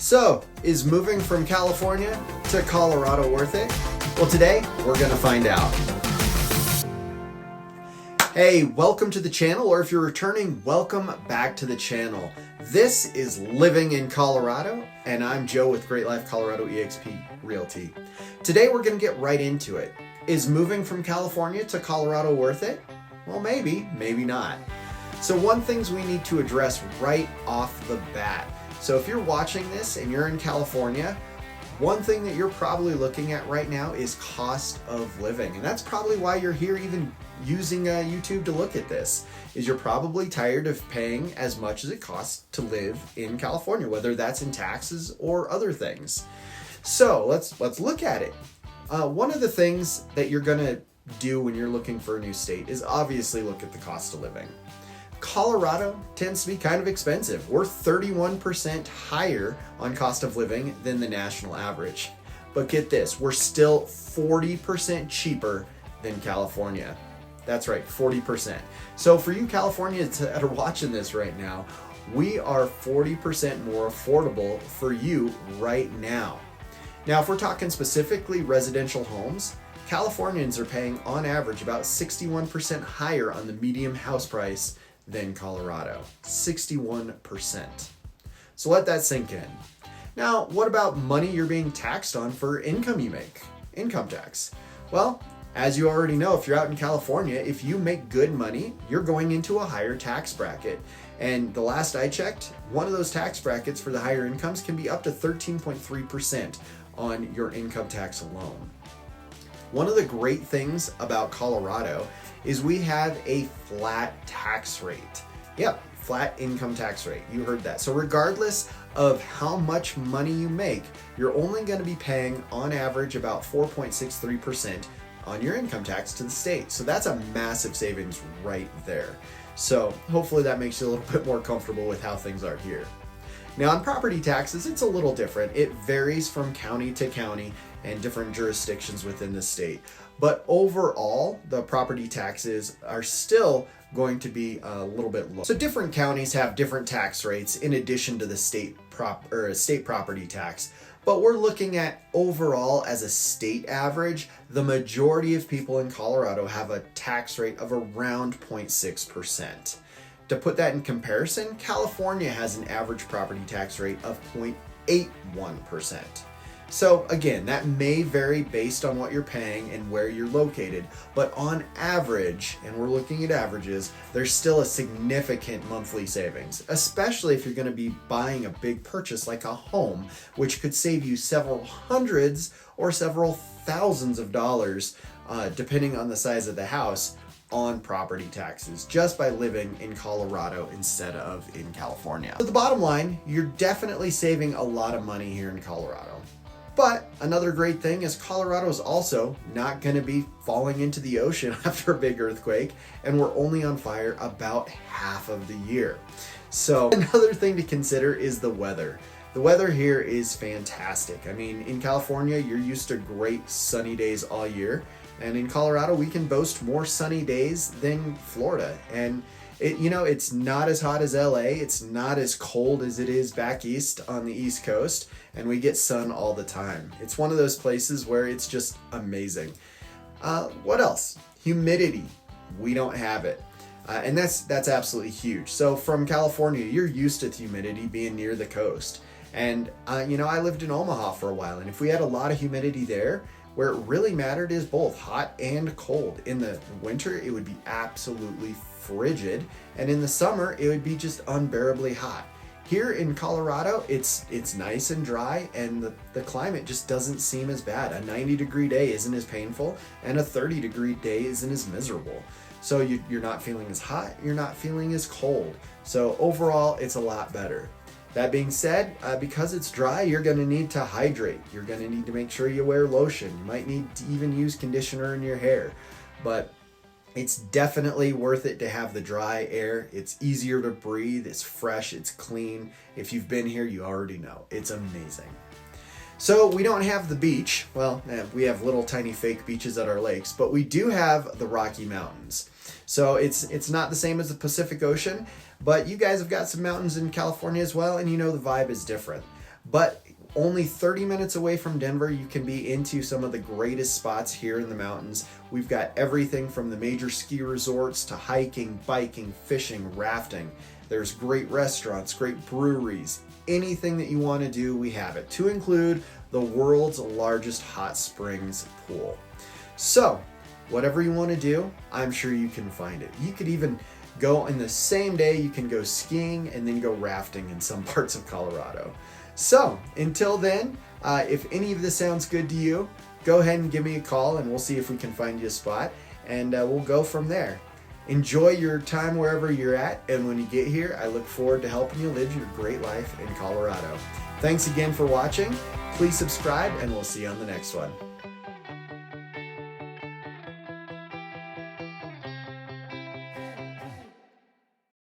So, is moving from California to Colorado worth it? Well, today we're going to find out. Hey, welcome to the channel, or if you're returning, welcome back to the channel. This is Living in Colorado, and I'm Joe with Great Life Colorado eXp Realty. Today we're going to get right into it. Is moving from California to Colorado worth it? Well, maybe, maybe not. So one thing we need to address right off the bat. So if you're watching this and you're in California, one thing that you're probably looking at right now is cost of living. And that's probably why you're here even using YouTube to look at this, is you're probably tired of paying as much as it costs to live in California, whether that's in taxes or other things. So let's look at it. One of the things that you're gonna do when you're looking for a new state is obviously look at the cost of living. Colorado tends to be kind of expensive. We're 31% higher on cost of living than the national average. But get this, we're still 40% cheaper than California. That's right, 40%. So for you Californians that are watching this right now, we are 40% more affordable for you right now. Now, if we're talking specifically residential homes, Californians are paying on average about 61% higher on the median house price than Colorado, 61%. So let that sink in. Now, what about money you're being taxed on for income you make? Income tax. Well, as you already know, if you're out in California, if you make good money, you're going into a higher tax bracket. And the last I checked, one of those tax brackets for the higher incomes can be up to 13.3% on your income tax alone. One of the great things about Colorado is we have a flat tax rate. Yep, flat income tax rate. You heard that. So regardless of how much money you make, you're only going to be paying on average about 4.63% on your income tax to the state. So that's a massive savings right there. So hopefully that makes you a little bit more comfortable with how things are here. Now on property taxes, it's a little different. It varies from county to county and different jurisdictions within the state. But overall, the property taxes are still going to be a little bit low. So different counties have different tax rates in addition to the state property tax. But we're looking at overall as a state average, the majority of people in Colorado have a tax rate of around 0.6%. To put that in comparison, California has an average property tax rate of 0.81%. So again, that may vary based on what you're paying and where you're located, but on average, and we're looking at averages, there's still a significant monthly savings, especially if you're going to be buying a big purchase like a home, which could save you several hundreds or several thousands of dollars, depending on the size of the house, on property taxes just by living in Colorado instead of in California. So the bottom line, you're definitely saving a lot of money here in Colorado. But another great thing is Colorado is also not going to be falling into the ocean after a big earthquake, and we're only on fire about half of the year. So another thing to consider is the weather. The weather here is fantastic. I mean, in California, you're used to great sunny days all year. And in Colorado, we can boast more sunny days than Florida. And it's not as hot as LA. It's not as cold as it is back east on the East Coast. And we get sun all the time. It's one of those places where it's just amazing. What else? Humidity. We don't have it. And that's absolutely huge. So from California, you're used to humidity being near the coast. And, I lived in Omaha for a while. And if we had a lot of humidity there, where it really mattered is both hot and cold. In the winter, it would be absolutely frigid, and in the summer, it would be just unbearably hot. Here in Colorado, it's nice and dry, and the climate just doesn't seem as bad. A 90-degree day isn't as painful, and a 30-degree day isn't as miserable. So you're not feeling as hot, you're not feeling as cold. So overall, it's a lot better. That being said, because it's dry, you're going to need to hydrate. You're going to need to make sure you wear lotion. You might need to even use conditioner in your hair. But it's definitely worth it to have the dry air. It's easier to breathe. It's fresh. It's clean. If you've been here, you already know. It's amazing. So we don't have the beach. Well, we have little tiny fake beaches at our lakes, but we do have the Rocky Mountains. So it's not the same as the Pacific Ocean, but you guys have got some mountains in California as well, and the vibe is different. But only 30 minutes away from Denver, you can be into some of the greatest spots here in the mountains. We've got everything from the major ski resorts to hiking, biking, fishing, rafting. There's great restaurants, great breweries. Anything that you want to do, we have it, to include the world's largest hot springs pool. So, whatever you want to do, I'm sure you can find it. You could even go in the same day, you can go skiing and then go rafting in some parts of Colorado. So, until then, if any of this sounds good to you, go ahead and give me a call and we'll see if we can find you a spot, and we'll go from there. Enjoy your time wherever you're at, and when you get here, I look forward to helping you live your great life in Colorado. Thanks again for watching. Please subscribe, and we'll see you on the next one.